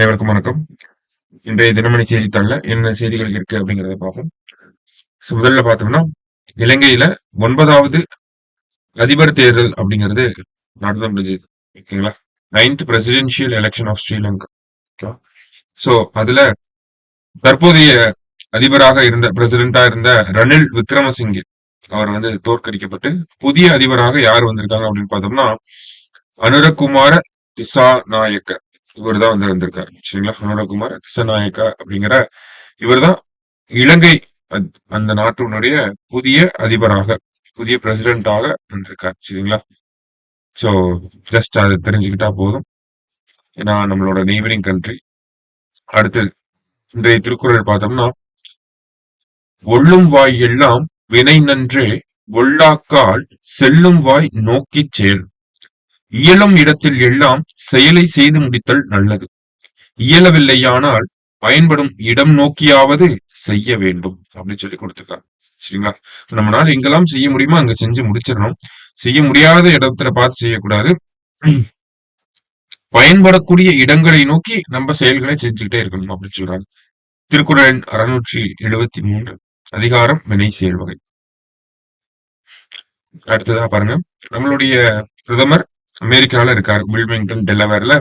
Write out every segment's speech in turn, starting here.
அனைவருக்கும் வணக்கம். இன்றைய தினமணி செய்தித்தாள்ல என்ன செய்திகள் இருக்கு அப்படிங்கறத பார்ப்போம். முதல்ல பார்த்தோம்னா, இலங்கையில 9வது அதிபர் தேர்தல் அப்படிங்கிறது நடந்து முடிஞ்சது. ஓகேங்களா? 9th presidential election of Sri Lanka. ஓகேவா? சோ அதுல தற்போதைய அதிபராக இருந்த பிரசிடென்டா இருந்த ரணில் விக்ரமசிங்கே அவர் தோற்கடிக்கப்பட்டு புதிய அதிபராக யார் வந்திருக்காங்க அப்படின்னு பார்த்தோம்னா, அனுரகுமார திசாநாயக்க இவர் தான் வந்திருக்காரு. சரிங்களா? அனுரகுமார திசாநாயக்கா அப்படிங்கிற இவர் தான் இலங்கை அந்த நாட்டினுடைய புதிய அதிபராக புதிய பிரசிடென்டாக வந்திருக்காரு. சரிங்களா? சோ ஜஸ்ட் அதை தெரிஞ்சுக்கிட்டா போதும். ஏன்னா நம்மளோட நெய்பரிங் கண்ட்ரி. அடுத்தது இன்றைய திருக்குறள் பார்த்தோம்னா, ஒள்ளும் வாய் எல்லாம் வினை நன்றே ஒள்ளாக்கால் செல்லும் வாய் நோக்கிச் செயல். இயலும் இடத்தில் எல்லாம் செயலை செய்து முடித்தல் நல்லது. இயலவில்லையானால் பயன்படும் இடம் நோக்கியாவது செய்ய வேண்டும் அப்படின்னு சொல்லி கொடுத்துருக்காங்க. சரிங்களா? நம்மளால எங்கெல்லாம் செய்ய முடியுமோ அங்க செஞ்சு முடிச்சிடணும். செய்ய முடியாத இடத்துல பார்த்து செய்யக்கூடாது. பயன்படக்கூடிய இடங்களை நோக்கி நம்ம செயல்களை செஞ்சுக்கிட்டே இருக்கணும் அப்படின்னு சொல்றாங்க. திருக்குறள் 673 அதிகாரம் வினை செயல் வகை. அடுத்ததா பாருங்க, நம்மளுடைய பிரதமர் அமெரிக்கால இருக்காரு. வில்மிங்டன் டெலவேர்ல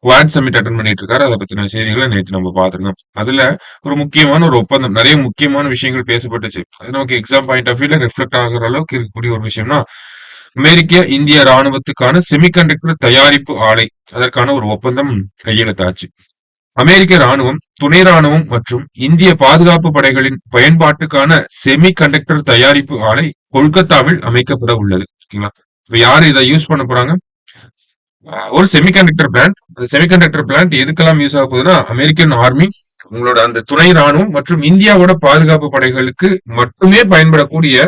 குவாட் சமிட் அட்டன் பண்ணிட்டு இருக்காரு. அதை பத்தின செய்திகளை நேற்று நம்ம பார்த்திருந்தோம். அதுல ஒரு முக்கியமான ஒரு ஒப்பந்தம், நிறைய முக்கியமான விஷயங்கள் பேசப்பட்டுச்சு. அது நமக்கு எக்ஸாம் பாயிண்ட் ஆஃப் வியூல ரிஃப்ளெக்ட் ஆகுற அளவுக்கு இருக்கக்கூடிய ஒரு விஷயம்னா, அமெரிக்க இந்திய ராணுவத்துக்கான செமிகண்டக்டர் தயாரிப்பு ஆலை, அதற்கான ஒரு ஒப்பந்தம் கையெழுத்தாச்சு. அமெரிக்க ராணுவம், துணை ராணுவம் மற்றும் இந்திய பாதுகாப்பு படைகளின் பயன்பாட்டுக்கான செமிகண்டக்டர் தயாரிப்பு ஆலை கொல்கத்தாவில் அமைக்கப்பட உள்ளது. ஓகேங்களா? இப்ப யாரு இதை யூஸ் பண்ண போறாங்க? ஒரு செமிகண்டக்டர் பிளான்ட். அந்த செமிகண்டக்டர் பிளான்ட் எதுக்கெல்லாம் யூஸ் ஆக போகுதுன்னா, அமெரிக்கன் ஆர்மி, உங்களோட அந்த துணை ராணுவம் மற்றும் இந்தியாவோட பாதுகாப்பு படைகளுக்கு மட்டுமே பயன்படக்கூடிய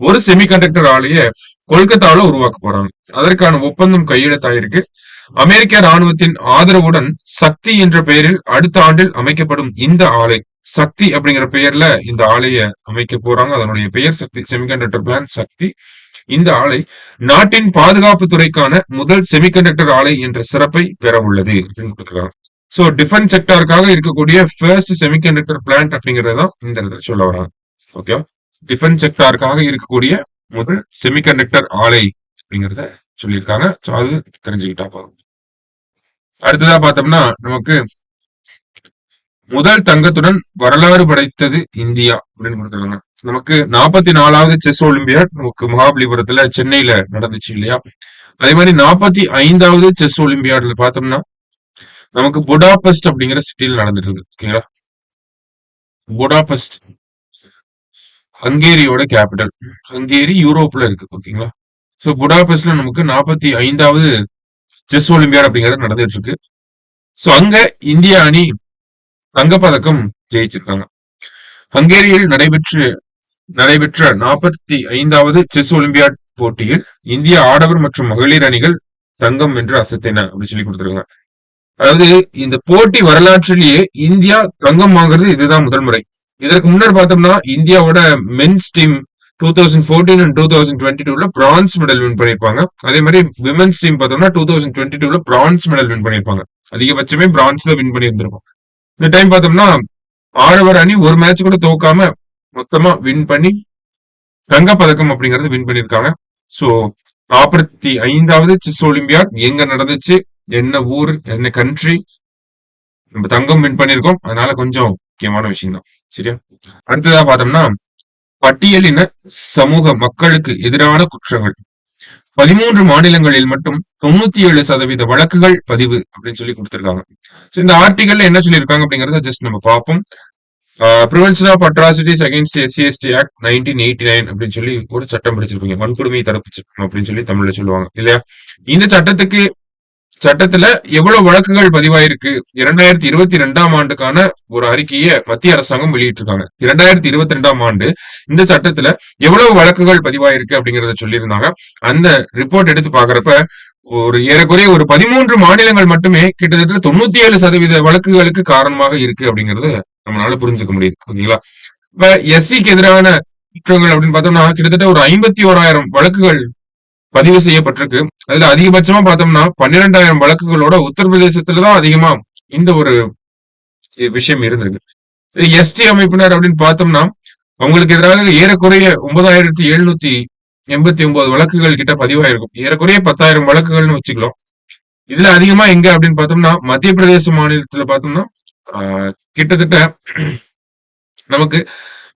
ஒரு செமிகண்டக்டர் ஆலையை கொல்கத்தாவில உருவாக்க போறாங்க. அதற்கான ஒப்பந்தம் கையெழுத்தாயிருக்கு. அமெரிக்க ராணுவத்தின் ஆதரவுடன் சக்தி என்ற பெயரில் அடுத்த ஆண்டில் அமைக்கப்படும் இந்த ஆலை, சக்தி அப்படிங்கிற பெயர்ல இந்த ஆலையை அமைக்க போறாங்க. அதனுடைய பெயர் சக்தி, செமிகண்டக்டர் பிளான்ட் சக்தி. இந்த ஆலை நாட்டின் பாதுகாப்பு துறைக்கான முதல் செமிகண்டக்டர் ஆலை என்ற சிறப்பை பெற உள்ளது அப்படின்னு கொடுத்திருக்காங்க. சோ டிஃபென்ஸ் செக்டாருக்காக இருக்கக்கூடிய ஃபர்ஸ்ட் செமிகண்டக்டர் பிளான்ட் அப்படிங்கறதான் இந்த இடத்துல சொல்ல வராங்க. ஓகே, டிஃபென்ஸ் செக்டாருக்காக இருக்கக்கூடிய முதல் செமிகண்டக்டர் ஆலை அப்படிங்கறத சொல்லியிருக்காங்க. சோ அது தெரிஞ்சுக்கிட்டா போதும். அடுத்ததா பார்த்தோம்னா, நமக்கு முதல் தங்கத்துடன் வரலாறு படைத்தது இந்தியா அப்படின்னு கொடுத்துருக்காங்க. நமக்கு 44வது செஸ் ஒலிம்பியாட் நமக்கு மகாபலிபுரத்துல சென்னையில நடந்துச்சு இல்லையா? அதே மாதிரி 45வது செஸ் ஒலிம்பியாட்ல பார்த்தோம்னா நமக்கு புடாபெஸ்ட் அப்படிங்கிற சிட்டியில் நடந்துட்டு இருக்கு. ஓகேங்களா? புடாபெஸ்ட் ஹங்கேரியோட கேபிட்டல். ஹங்கேரி யூரோப்ல இருக்கு. ஓகேங்களா? சோ புடாபெஸ்ட்ல நமக்கு 45வது செஸ் ஒலிம்பியாட் அப்படிங்கிறது நடந்துட்டு இருக்கு. சோ அங்க இந்திய அணி தங்கப்பதக்கம் ஜெயிச்சிருக்காங்க. ஹங்கேரியில் நடைபெற்ற 45வது செஸ் ஒலிம்பியாட் போட்டியில் இந்திய ஆடவர் மற்றும் மகளிர் அணிகள் தங்கம் வென்று அசத்தின அப்படின்னு சொல்லி கொடுத்திருக்காங்க. அதாவது இந்த போட்டி வரலாற்றிலேயே இந்தியா தங்கம் வாங்குறது இதுதான் முதல் முறை. இதற்கு முன்னர் பார்த்தோம்னா இந்தியாவோட மென்ஸ் டீம் 2014 and 2022ல பிரான்ஸ் மெடல் வின் பண்ணிருப்பாங்க. அதே மாதிரி விமென்ஸ் டீம் பார்த்தோம்னா 2022ல பிரான்ஸ் மெடல் வின் பண்ணிருப்பாங்க. அதிகபட்சமே பிரான்ஸ்ல வின் பண்ணியிருந்திருக்கும். இந்த டைம் பார்த்தோம்னா ஆடவர் அணி ஒரு மேட்ச் கூட தோக்காம மொத்தமா வின் பண்ணி தங்கப்பதக்கம் அப்படிங்கறது வின் பண்ணிருக்காங்க. சோ 45வது செஸ் ஒலிம்பியாட் எங்க நடந்துச்சு, என்ன ஊர், என்ன கண்ட்ரி, நம்ம தங்கம் வின் பண்ணிருக்கோம். அதனால கொஞ்சம் முக்கியமான விஷயம் தான். சரியா? அடுத்ததா பார்த்தோம்னா, பட்டியலின சமூக மக்களுக்கு எதிரான குற்றங்கள் 13 மாநிலங்களில் மட்டும் 97% வழக்குகள் பதிவு அப்படின்னு சொல்லி கொடுத்திருக்காங்க. இந்த ஆர்டிகல்ல என்ன சொல்லியிருக்காங்க அப்படிங்கறத ஜஸ்ட் நம்ம பார்ப்போம். Prevention of atrocities against SC/ST act 1989 அப்படின்னு சொல்லி ஒரு சட்டம் படிச்சிருப்பீங்க. வன்கொடுமை தடுப்பு சட்டம் அப்படின்னு சொல்லி தமிழ்ல சொல்லுவாங்க இல்லையா? இந்த சட்டத்துல எவ்வளவு வழக்குகள் பதிவாயிருக்கு? 2022ஆம் ஆண்டுக்கான ஒரு அறிக்கையை மத்திய அரசாங்கம் வெளியிட்டிருக்காங்க. 2022ஆம் ஆண்டு இந்த சட்டத்துல எவ்வளவு வழக்குகள் பதிவாயிருக்கு அப்படிங்கறத சொல்லியிருந்தாங்க. அந்த ரிப்போர்ட் எடுத்து பாக்குறப்ப ஒரு ஏறக்குறைய ஒரு 13 மாநிலங்கள் மட்டுமே கிட்டத்தட்ட 97% வழக்குகளுக்கு காரணமாக இருக்கு அப்படிங்கறது நம்மளால புரிஞ்சுக்க முடியுது. ஓகேங்களா? இப்ப SCக்கு எதிரான குற்றங்கள் அப்படின்னு பார்த்தோம்னா கிட்டத்தட்ட ஒரு 51,000 வழக்குகள் பதிவு செய்யப்பட்டிருக்கு. அதுல அதிகபட்சமா பார்த்தோம்னா 12,000 வழக்குகளோட உத்தரப்பிரதேசத்துலதான் அதிகமா இந்த ஒரு விஷயம் இருந்திருக்கு. எஸ்டி அமைப்பினர் அப்படின்னு பார்த்தோம்னா அவங்களுக்கு எதிராக ஏறக்குறைய 9,789 வழக்குகள் கிட்ட பதிவாயிருக்கும். ஏறக்குறைய 10,000 வழக்குகள்னு வச்சுக்கலாம். இதுல அதிகமா எங்க அப்படின்னு பார்த்தோம்னா மத்திய பிரதேச மாநிலத்துல பார்த்தோம்னா கிட்டத்தட்ட நமக்கு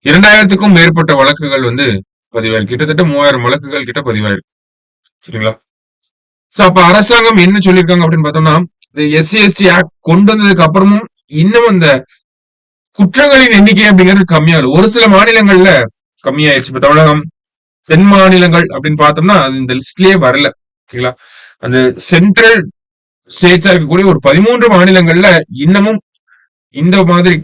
2,000க்கும் மேற்பட்ட வழக்குகள் வந்து பதிவாயிருக்கு. கிட்டத்தட்ட 3,000 வழக்குகள் கிட்ட பதிவாயிருக்கு. சரிங்களா? சோ அப்ப அரசாங்கம் என்ன சொல்லியிருக்காங்க அப்படின்னு பார்த்தோம்னா எஸ்சி எஸ்டி ஆக்ட் கொண்டு வந்ததுக்கு அப்புறமும் இன்னும் அந்த குற்றங்களின் எண்ணிக்கை அப்படிங்கிறது கம்மியாகுது. ஒரு சில மாநிலங்கள்ல கம்மியாயிருச்சு. இப்ப தமிழகம், தென் மாநிலங்கள் அப்படின்னு பார்த்தோம்னா அது இந்த லிஸ்ட்லயே வரல. ஓகேங்களா? அந்த சென்ட்ரல் ஸ்டேட்ஸா இருக்கக்கூடிய ஒரு 13 மாநிலங்கள்ல இன்னமும் இந்த மாதிரி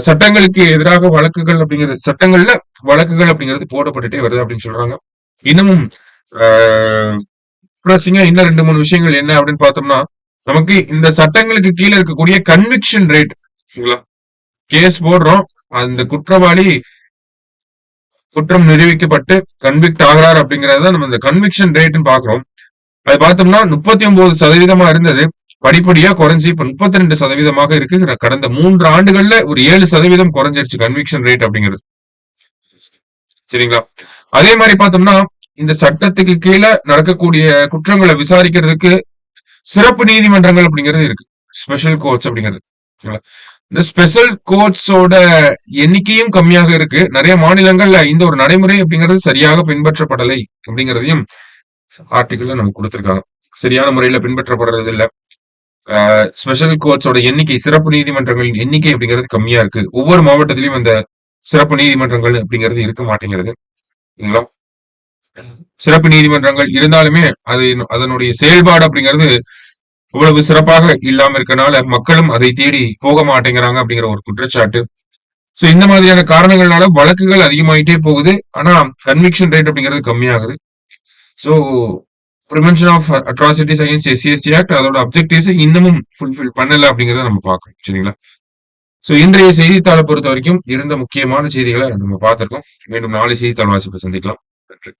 சட்டங்களுக்கு எதிராக வழக்குகள் அப்படிங்கிறது சட்டங்கள்ல வழக்குகள் அப்படிங்கிறது போடப்பட்டுட்டே வருது அப்படின்னு சொல்றாங்க. இன்னமும் இன்னும் 2-3 விஷயங்கள் என்ன அப்படின்னு பார்த்தோம்னா நமக்கு இந்த சட்டங்களுக்கு கீழே இருக்கக்கூடிய கன்விக்ஷன் ரேட், கேஸ் போடுறோம், அந்த குற்றவாளி குற்றம் நிரூபிக்கப்பட்டு கன்விக்ட் ஆகிறார் அப்படிங்கறத நம்ம இந்த கன்விக்ஷன் ரேட்னு பாக்குறோம். அது பார்த்தோம்னா 39% இருந்தது, படிப்படியா குறைஞ்சி இப்ப 32% இருக்கு. கடந்த 3 ஆண்டுகள்ல ஒரு 7% குறைஞ்சிருச்சு கன்விக்ஷன் ரேட் அப்படிங்கிறது. சரிங்களா? அதே மாதிரி பார்த்தோம்னா இந்த சட்டத்துக்கு கீழே நடக்கக்கூடிய குற்றங்களை விசாரிக்கிறதுக்கு சிறப்பு நீதிமன்றங்கள் அப்படிங்கிறது இருக்கு, ஸ்பெஷல் கோர்ட்ஸ் அப்படிங்கிறது. இந்த ஸ்பெஷல் கோர்ட்ஸோட எண்ணிக்கையும் கம்மியாக இருக்கு. நிறைய மாநிலங்கள்ல இந்த ஒரு நடைமுறை அப்படிங்கிறது சரியாக பின்பற்றப்படலை அப்படிங்கிறதையும் ஆர்டிகிள் நமக்கு கொடுத்திருக்காங்க. சரியான முறையில பின்பற்றப்படுறது இல்ல. ஸ்பெஷல் கோர்ட்ஸோட எண்ணிக்கை, சிறப்பு நீதிமன்றங்களின் எண்ணிக்கை அப்படிங்கிறது கம்மியா இருக்கு. ஒவ்வொரு மாவட்டத்திலையும் இந்த சிறப்பு நீதிமன்றங்கள் அப்படிங்கிறது இருக்க மாட்டேங்கிறது. சிறப்பு நீதிமன்றங்கள் இருந்தாலுமே அதனுடைய செயல்பாடு அப்படிங்கிறது இவ்வளவு சிறப்பாக இல்லாம இருக்கனால மக்களும் அதை தேடி போக மாட்டேங்கிறாங்க அப்படிங்கிற ஒரு குற்றச்சாட்டு. சோ இந்த மாதிரியான காரணங்களால வழக்குகள் அதிகமாயிட்டே போகுது. ஆனா கன்விக்ஷன் ரேட் அப்படிங்கிறது கம்மியாகுது. So prevention of atrocities against SC ST act அதோட அப்ஜெக்டிவ்ஸ் இன்னமும் ஃபுல்ஃபில் பண்ணல அப்படிங்கறத நம்ம பார்க்கணும். சரிங்களா? சோ இன்றைய செய்தித்தாளை பொறுத்த வரைக்கும் இருந்த முக்கியமான செய்திகளை நம்ம பார்த்திருக்கோம். மீண்டும் நாளை செய்தித்தாள் வாசிப்பை சந்திக்கலாம். நன்றி.